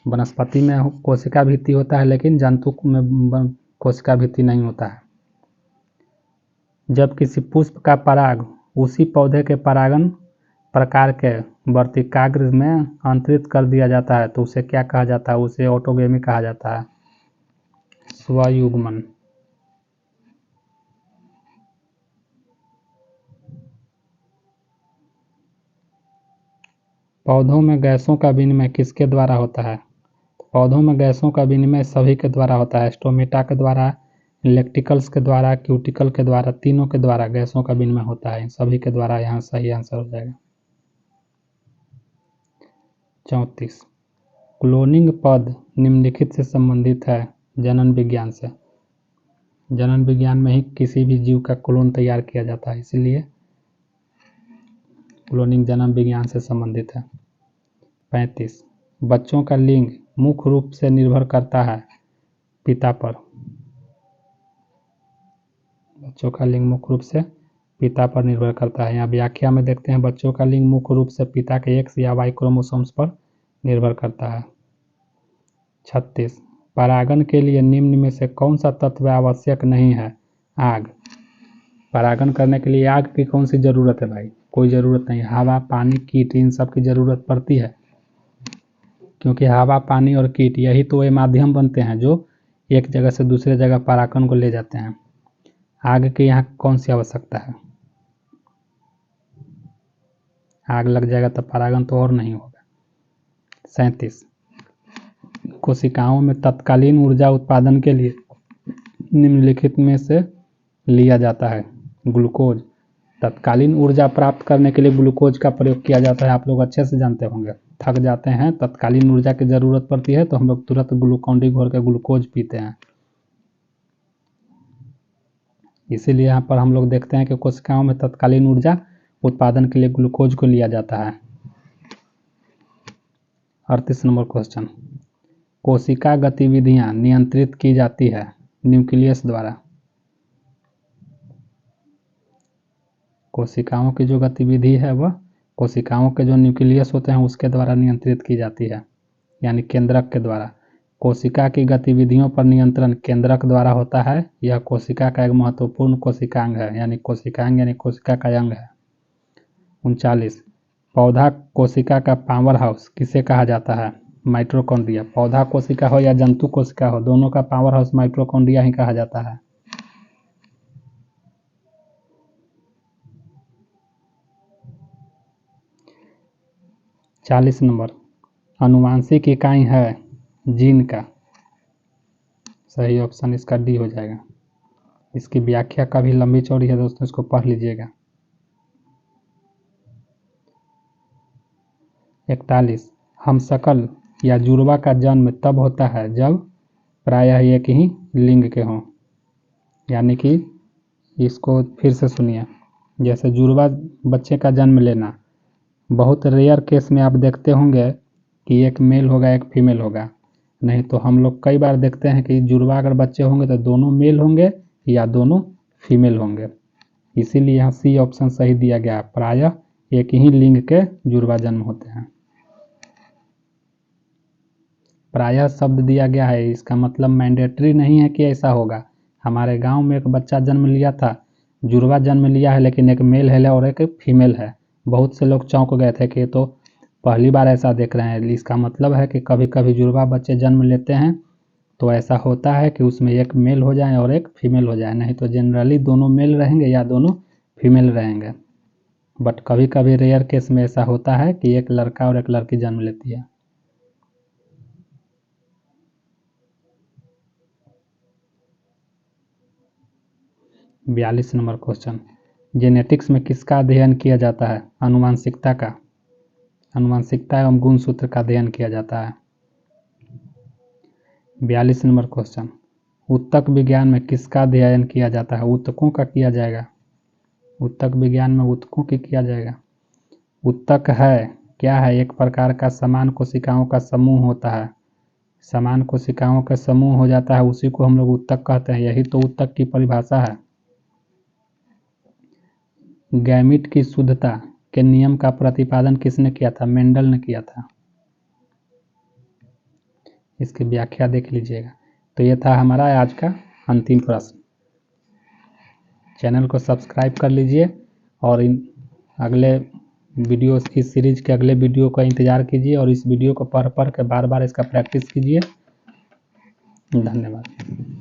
वनस्पति में कोशिका भित्ति होता है लेकिन जंतु में कोशिका भित्ति नहीं होता है। जब किसी पुष्प का पराग उसी पौधे के परागन प्रकार के वर्तिकाग्र में अंतरित कर दिया जाता है तो उसे क्या कहा जाता है, उसे ऑटोगेमी कहा जाता है, स्वयुग्मन। पौधों में गैसों का विनिमय किसके द्वारा होता है, पौधों में गैसों का विनिमय सभी के द्वारा होता है, स्टोमेटा के द्वारा, इलेक्ट्रिकल्स के द्वारा, क्यूटिकल के द्वारा, तीनों के द्वारा गैसों का विनिमय होता है, सभी के द्वारा। यहाँ सही आंसर हो जाएगा। 34, क्लोनिंग पद निम्नलिखित से संबंधित है, जनन विज्ञान से। जनन विज्ञान में ही किसी भी जीव का क्लोन तैयार किया जाता है, इसलिए क्लोनिंग जनन विज्ञान से संबंधित है। 35, बच्चों का लिंग मुख्य रूप से निर्भर करता है पिता पर। बच्चों का लिंग मुख्य रूप से पिता पर निर्भर करता है। यहाँ व्याख्या में देखते हैं, बच्चों का लिंग मुख्य रूप से पिता के X या Y क्रोमोसोम्स पर निर्भर करता है। 36, परागण के लिए निम्न में से कौन सा तत्व आवश्यक नहीं है? आग। परागण करने के लिए आग की कौन सी जरूरत है भाई? कोई ज़रूरत नहीं। हवा, पानी, कीट, इन सब की ज़रूरत पड़ती है, क्योंकि हवा, पानी और कीट यही तो वे माध्यम बनते हैं जो एक जगह से दूसरे जगह परागण को ले जाते हैं। आग की यहाँ कौन सी आवश्यकता है? आग लग जाएगा तो परागण तो और नहीं होगा। 37 कोशिकाओं में तत्कालीन ऊर्जा उत्पादन के लिए निम्नलिखित में से लिया जाता है। ग्लूकोज। तत्कालीन ऊर्जा प्राप्त करने के लिए ग्लूकोज का प्रयोग किया जाता है, आप लोग अच्छे से जानते होंगे। थक जाते हैं, तत्कालीन ऊर्जा की ज़रूरत पड़ती है तो हम लोग तुरंत ग्लूकोन-डी घोल के ग्लूकोज पीते हैं। इसीलिए यहाँ पर हम लोग देखते हैं कि कोशिकाओं में तत्कालीन ऊर्जा उत्पादन के लिए ग्लूकोज को लिया जाता है। 38 नंबर क्वेश्चन, कोशिका गतिविधियाँ नियंत्रित की जाती है न्यूक्लियस द्वारा। कोशिकाओं की जो गतिविधि है वह कोशिकाओं के जो न्यूक्लियस होते हैं उसके द्वारा नियंत्रित की जाती है, यानी केंद्रक के द्वारा। कोशिका की गतिविधियों पर नियंत्रण केंद्रक द्वारा होता है। यह कोशिका का एक महत्वपूर्ण कोशिकांग है, यानी कोशिकांग यानी कोशिका का अंग है। 39 पौधा कोशिका का पावर हाउस किसे कहा जाता है? माइटोकॉन्ड्रिया। पौधा कोशिका हो या जंतु कोशिका हो, दोनों का पावर हाउस माइटोकॉन्ड्रिया ही कहा जाता है। 40 नंबर, आनुवांशिक इकाई है जीन का। सही ऑप्शन इसका डी हो जाएगा। इसकी व्याख्या काफ़ी लंबी चौड़ी है दोस्तों, इसको पढ़ लीजिएगा। 41 हमशक्ल या जुड़वा का जन्म तब होता है जब प्रायः एक ही लिंग के हों, यानी कि इसको फिर से सुनिए। जैसे जुड़वा बच्चे का जन्म लेना, बहुत रेयर केस में आप देखते होंगे कि एक मेल होगा एक फीमेल होगा, नहीं तो हम लोग कई बार देखते हैं कि जुड़वा अगर बच्चे होंगे तो दोनों मेल होंगे या दोनों फीमेल होंगे। इसीलिए यहाँ सी ऑप्शन सही दिया गया, प्रायः एक ही लिंग के जुड़वा जन्म होते हैं। प्रायः शब्द दिया गया है, इसका मतलब मैंडेटरी नहीं है कि ऐसा होगा। हमारे गांव में एक बच्चा जन्म लिया था, जुड़वा जन्म लिया है, लेकिन एक मेल है और एक फीमेल है। बहुत से लोग चौंक गए थे कि तो पहली बार ऐसा देख रहे हैं। इसका मतलब है कि कभी कभी जुड़वा बच्चे जन्म लेते हैं तो ऐसा होता है कि उसमें एक मेल हो जाए और एक फीमेल हो जाए, नहीं तो जनरली दोनों मेल रहेंगे या दोनों फीमेल रहेंगे। बट कभी कभी रेयर केस में ऐसा होता है कि एक लड़का और एक लड़की जन्म लेती है। बयालीस नंबर क्वेश्चन, जेनेटिक्स में किसका अध्ययन किया जाता है? आनुवंशिकता का। आनुवंशिकता एवं गुणसूत्र का अध्ययन किया जाता है। 42 नंबर क्वेश्चन, ऊतक विज्ञान में किसका अध्ययन किया जाता है? ऊतकों का किया जाएगा। ऊतक विज्ञान में ऊतकों की किया जाएगा। ऊतक है क्या है? एक प्रकार का समान कोशिकाओं का समूह होता है। समान कोशिकाओं का समूह हो जाता है, उसी को हम लोग ऊतक कहते हैं। यही तो ऊतक की परिभाषा है। गैमीट की शुद्धता के नियम का प्रतिपादन किसने किया था? मेंडल ने किया था। इसकी व्याख्या देख लीजिएगा। तो ये था हमारा आज का अंतिम प्रश्न। चैनल को सब्सक्राइब कर लीजिए और इन अगले वीडियो, इस सीरीज के अगले वीडियो का इंतज़ार कीजिए और इस वीडियो को पढ़ के बार बार इसका प्रैक्टिस कीजिए। धन्यवाद।